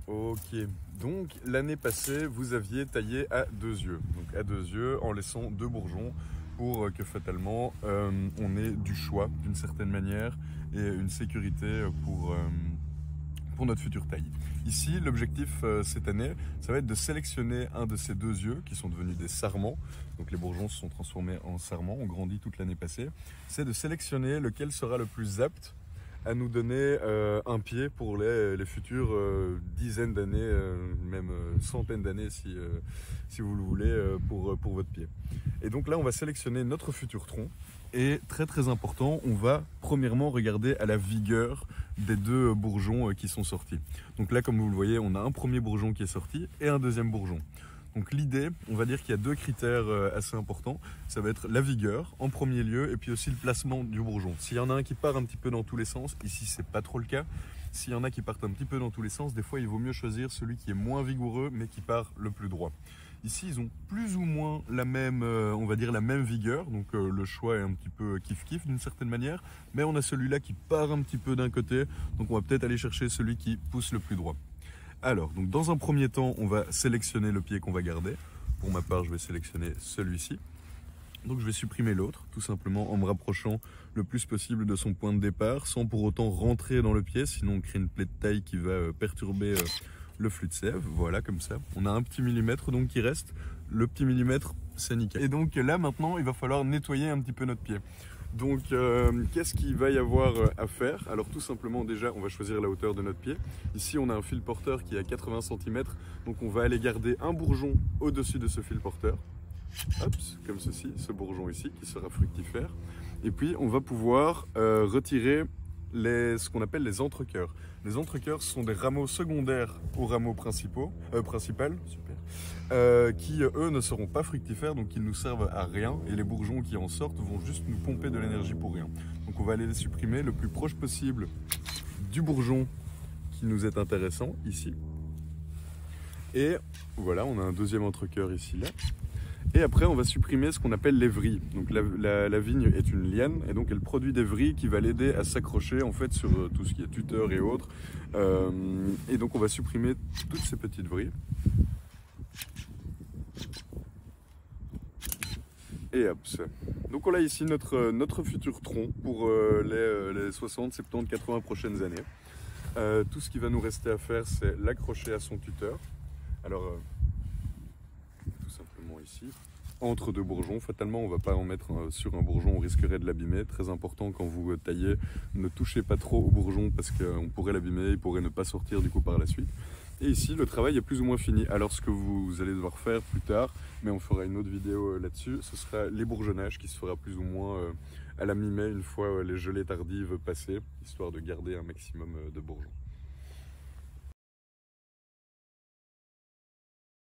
Ok, donc l'année passée, vous aviez taillé à 2 yeux. Donc à 2 yeux, en laissant 2 bourgeons pour que fatalement on ait du choix d'une certaine manière et une sécurité pour notre future taille. Ici, l'objectif cette année, ça va être de sélectionner un de ces 2 yeux qui sont devenus des sarments. Donc les bourgeons se sont transformés en sarments, ont grandi toute l'année passée. C'est de sélectionner lequel sera le plus apte à nous donner un pied pour les futures dizaines d'années, même centaines d'années si vous le voulez, pour votre pied. Et donc là, on va sélectionner notre futur tronc. Et très très important, on va premièrement regarder à la vigueur des 2 bourgeons qui sont sortis. Donc là, comme vous le voyez, on a un premier bourgeon qui est sorti et un deuxième bourgeon. Donc l'idée, on va dire qu'il y a 2 critères assez importants. Ça va être la vigueur en premier lieu et puis aussi le placement du bourgeon. S'il y en a un qui part un petit peu dans tous les sens, ici c'est pas trop le cas. S'il y en a qui partent un petit peu dans tous les sens, des fois il vaut mieux choisir celui qui est moins vigoureux mais qui part le plus droit. Ici ils ont plus ou moins la même, on va dire la même vigueur, donc le choix est un petit peu kiff-kiff d'une certaine manière. Mais on a celui-là qui part un petit peu d'un côté, donc on va peut-être aller chercher celui qui pousse le plus droit. Alors, donc dans un premier temps, on va sélectionner le pied qu'on va garder. Pour ma part, je vais sélectionner celui-ci. Donc je vais supprimer l'autre, tout simplement en me rapprochant le plus possible de son point de départ, sans pour autant rentrer dans le pied, sinon on crée une plaie de taille qui va perturber le flux de sève. Voilà, comme ça. On a un petit millimètre donc qui reste. Le petit millimètre, c'est nickel. Et donc là, maintenant, il va falloir nettoyer un petit peu notre pied. Donc, qu'est-ce qu'il va y avoir à faire? Alors tout simplement, déjà, on va choisir la hauteur de notre pied. Ici, on a un fil porteur qui est à 80 cm. Donc, on va aller garder un bourgeon au-dessus de ce fil porteur. Hop, comme ceci, ce bourgeon ici, qui sera fructifère. Et puis, on va pouvoir retirer ce qu'on appelle les entrecœurs. Les entrecœurs sont des rameaux secondaires aux rameaux principal, qui eux ne seront pas fructifères, donc ils nous servent à rien, et les bourgeons qui en sortent vont juste nous pomper de l'énergie pour rien. Donc on va aller les supprimer le plus proche possible du bourgeon qui nous est intéressant, ici. Et voilà, on a un deuxième entrecœur ici, là. Et après, on va supprimer ce qu'on appelle les vrilles. Donc la vigne est une liane et donc elle produit des vrilles qui va l'aider à s'accrocher en fait sur tout ce qui est tuteur et autres. Et donc on va supprimer toutes ces petites vrilles. Et hop. Donc on a ici notre futur tronc pour les 60, 70, 80 prochaines années. Tout ce qui va nous rester à faire, c'est l'accrocher à son tuteur. Alors tout simplement ici, entre 2 bourgeons. Fatalement, on ne va pas en mettre sur un bourgeon, on risquerait de l'abîmer. Très important quand vous taillez, ne touchez pas trop au bourgeon parce qu'on pourrait l'abîmer, il pourrait ne pas sortir du coup par la suite. Et ici, le travail est plus ou moins fini. Alors ce que vous allez devoir faire plus tard, mais on fera une autre vidéo là-dessus, ce sera l'ébourgeonnage qui se fera plus ou moins à la mi-mai, une fois les gelées tardives passées, histoire de garder un maximum de bourgeons.